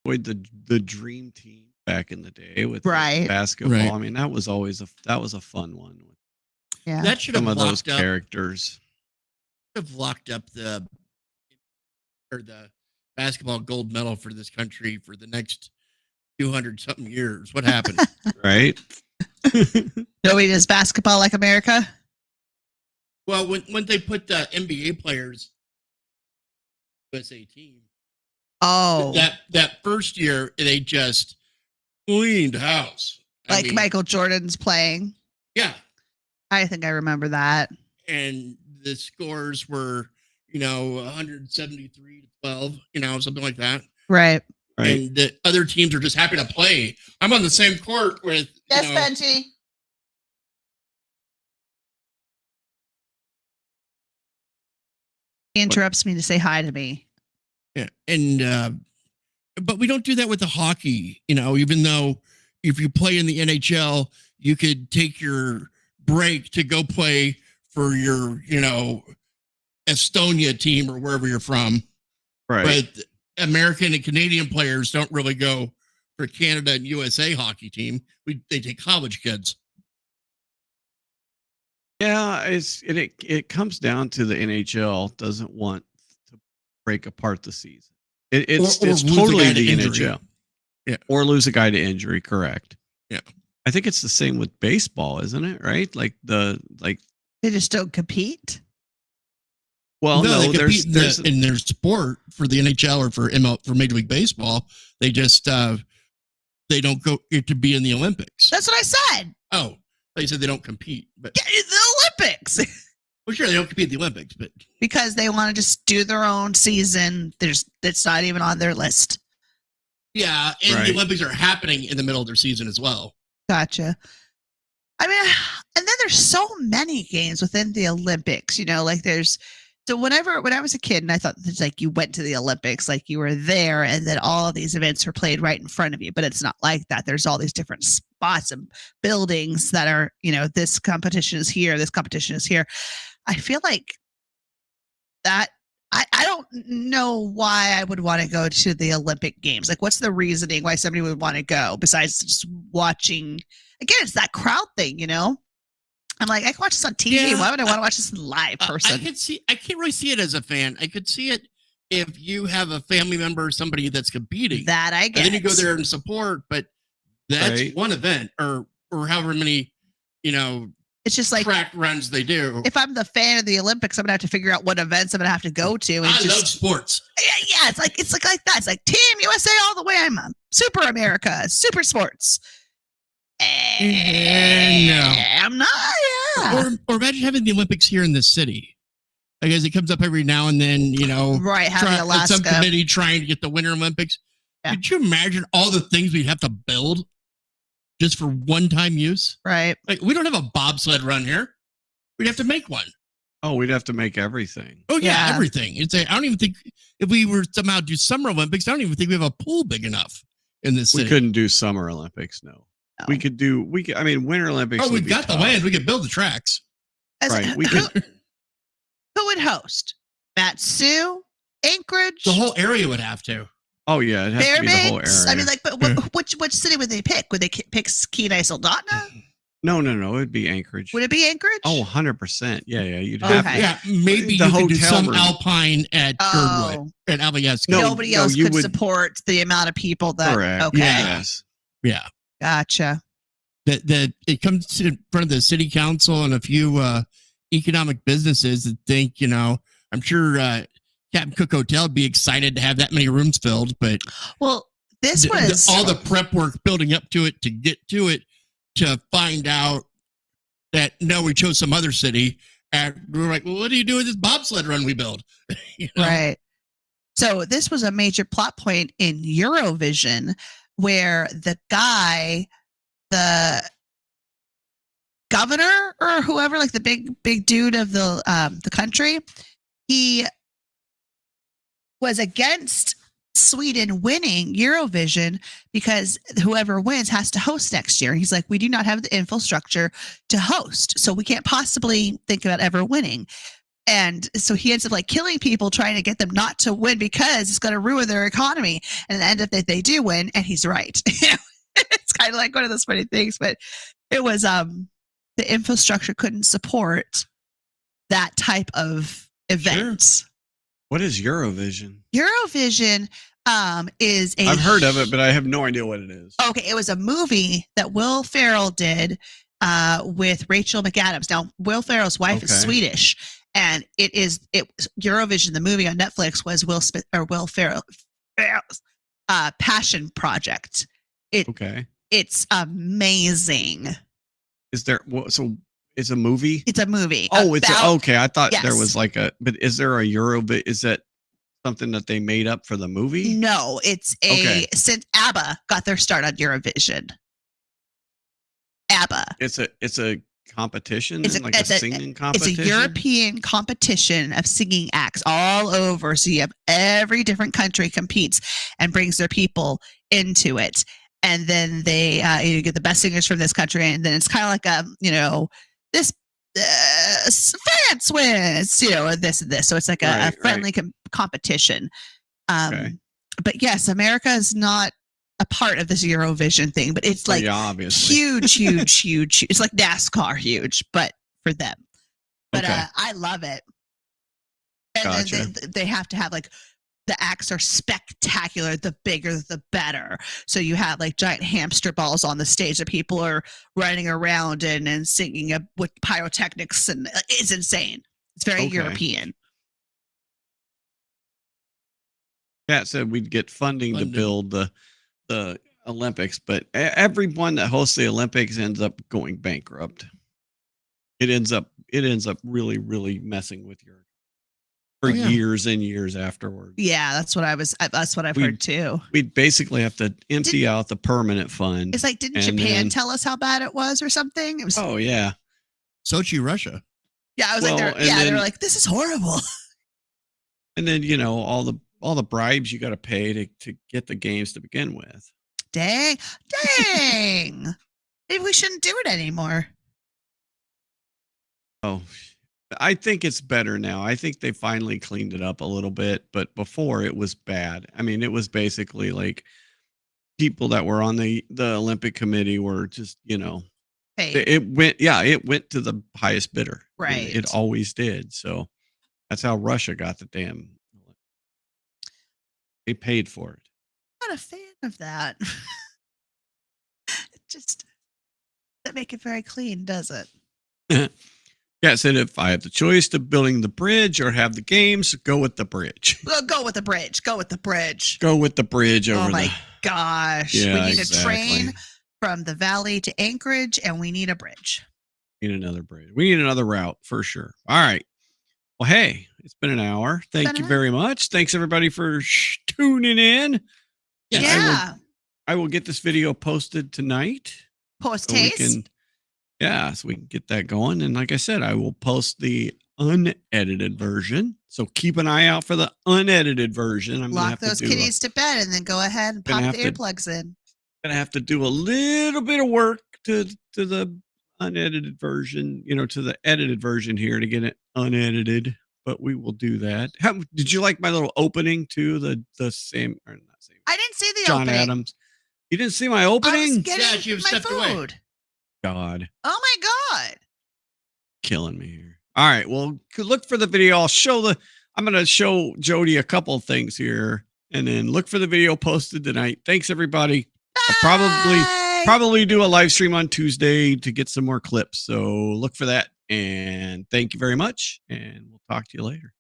the dream team back in the day with basketball. Right. I mean, that was always a fun one. Yeah. That should have Some of those locked up. characters. Have locked up the basketball gold medal for this country for the next 200 something years. What happened? Right. Nobody does basketball like America. Well, when they put the NBA players USA team. Oh. That first year they just cleaned house. I mean, Michael Jordan's playing. Yeah. I think I remember that. And the scores were, 173 to 12, something like that. Right. And the other teams are just happy to play. I'm on the same court with Benji. He interrupts me to say hi to me. Yeah. And but we don't do that with the hockey, even though if you play in the NHL, you could take your break to go play for your, Estonia team or wherever you're from. Right. But American and Canadian players don't really go for Canada and USA hockey team. They take college kids. Yeah, it comes down to the NHL doesn't want to break apart the season. It's totally the NHL. Yeah. Or lose a guy to injury, correct. Yeah. I think it's the same with baseball, isn't it? Right? They just don't compete. Well, no, there's in their sport for the NHL or for Major League Baseball, they just they don't go to be in the Olympics. That's what I said. Oh, they said they don't compete, but the Olympics. Well, sure, they don't compete in the Olympics, but because they want to just do their own season. It's not even on their list. Yeah, and the Olympics are happening in the middle of their season as well. Gotcha. I mean, and then there's so many games within the Olympics. So when I was a kid, and I thought it's like you went to the Olympics, like you were there, and then all of these events were played right in front of you. But it's not like that. There's all these different spots and buildings that are, this competition is here, this competition is here. I feel like that. I don't know why I would want to go to the Olympic Games. Like, what's the reasoning why somebody would want to go besides just watching? Again, it's that crowd thing, I'm like, I can watch this on TV. Yeah, why would I want to watch this in live person? I can't really see it as a fan. I could see it if you have a family member or somebody that's competing. That I get. And then you go there and support, but that's one event or however many, it's just like track runs they do. If I'm the fan of the Olympics, I'm gonna have to figure out what events I'm gonna have to go to. And I love sports. Yeah, it's like that. It's like Team USA all the way. I'm Super America, Super Sports. No, I'm not. Yeah. Or imagine having the Olympics here in this city. Because it comes up every now and then, Right, having Alaska. Some committee trying to get the Winter Olympics. Yeah. Could you imagine all the things we'd have to build just for one-time use? Right. Like, we don't have a bobsled run here. We'd have to make one. Oh, we'd have to make everything. Oh, yeah. Everything. I don't even think if we were somehow do Summer Olympics, I don't even think we have a pool big enough in this city. We couldn't do Summer Olympics, no. We could do, Winter Olympics. Oh, we've got the land. We could build the tracks. Right. We could. Who would host? Matsu? Anchorage? The whole area would have to. Oh, yeah. It'd have to be the whole area. I mean, but which city would they pick? Would they pick Kenai Soldotna? No. It'd be Anchorage. Would it be Anchorage? Oh, 100%. Yeah. You'd have to. Yeah, maybe the you could do some room. Alpine at Girdwood. At Albiesco. Nobody else could support the amount of people that. Correct. Okay. Yes. Yeah. Gotcha. That it comes in front of the city council and a few economic businesses that think, I'm sure Captain Cook Hotel would be excited to have that many rooms filled, but this was all the prep work building up to it to get to it to find out that no, we chose some other city, and we're like, well, what do you do with this bobsled run we build? Right. So this was a major plot point in Eurovision where the governor or whoever, like the big dude of the country, he was against Sweden winning Eurovision because whoever wins has to host next year. He's like, we do not have the infrastructure to host, so we can't possibly think about ever winning. And so he ends up like killing people trying to get them not to win because it's going to ruin their economy. And at the end of it, they do win, and he's right. It's kind of like one of those funny things, but it was the infrastructure couldn't support that type of event. Sure. What is Eurovision? Eurovision is a... I've heard of it, but I have no idea what it is. Okay, it was a movie that Will Ferrell did with Rachel McAdams. Now, Will Ferrell's wife is Swedish, and it Eurovision, the movie on Netflix, was Will Ferrell's passion project. It's amazing. Is there it's a movie? It's a movie. Oh, okay. I thought there was but is there a is that something that they made up for the movie? No, it's since ABBA got their start on Eurovision. ABBA. It's a competition, a singing competition. It's a European competition of singing acts all over. So you have every different country competes and brings their people into it. And then they you get the best singers from this country, and then it's kind of like this France wins, this and this. So it's like a friendly competition. But yes, America is not a part of this Eurovision thing, but it's like huge. It's like NASCAR huge, but for them. But I love it. And then they have to have like, the acts are spectacular. The bigger, the better. So you have like giant hamster balls on the stage that people are running around and singing with pyrotechnics, and it's insane. It's very European. Pat said we'd get funding to build the Olympics, but everyone that hosts the Olympics ends up going bankrupt. It ends up really, really messing with your years and years afterwards. Yeah, that's what I've heard too. We'd basically have to empty out the permanent fund. It's like, didn't Japan tell us how bad it was or something? It was, Sochi, Russia. Yeah, I was they were like, this is horrible. And then all the bribes you got to pay to get the games to begin with. Dang. Maybe we shouldn't do it anymore. Oh, I think it's better now. I think they finally cleaned it up a little bit, but before it was bad. I mean, it was basically like people that were on the Olympic committee were just, it went to the highest bidder. Right. It always did. So that's how Russia got the damn. They paid for it. I'm not a fan of that. It just doesn't make it very clean, does it? Yeah, it said if I have the choice to building the bridge or have the games, go with the bridge. Go with the bridge. Go with the bridge. Go with the bridge over. Oh my gosh. Yeah, we need a train from the valley to Anchorage, and we need a bridge. We need another bridge. We need another route for sure. All right. Well, hey, it's been an hour. Thank you very much. Thanks everybody for tuning in. Yes. Yeah. I will get this video posted tonight. Post So we haste. can, so we can get that going. And like I said, I will post the unedited version. So keep an eye out for the unedited version. I'm Lock those kitties to bed and then go ahead and pop the earplugs in. Gonna have to do a little bit of work to the unedited version, to the edited version here to get it unedited. But we will do that. Did you like my little opening to the same or not same? I didn't see the John opening. Adams. You didn't see my opening? I was getting my stepped food. away. God. Oh my God. Killing me here. All right. Well, look for the video. I'm going to show Jody a couple of things here and then look for the video posted tonight. Thanks everybody. I'll probably do a live stream on Tuesday to get some more clips. So look for that and thank you very much. And we'll talk to you later.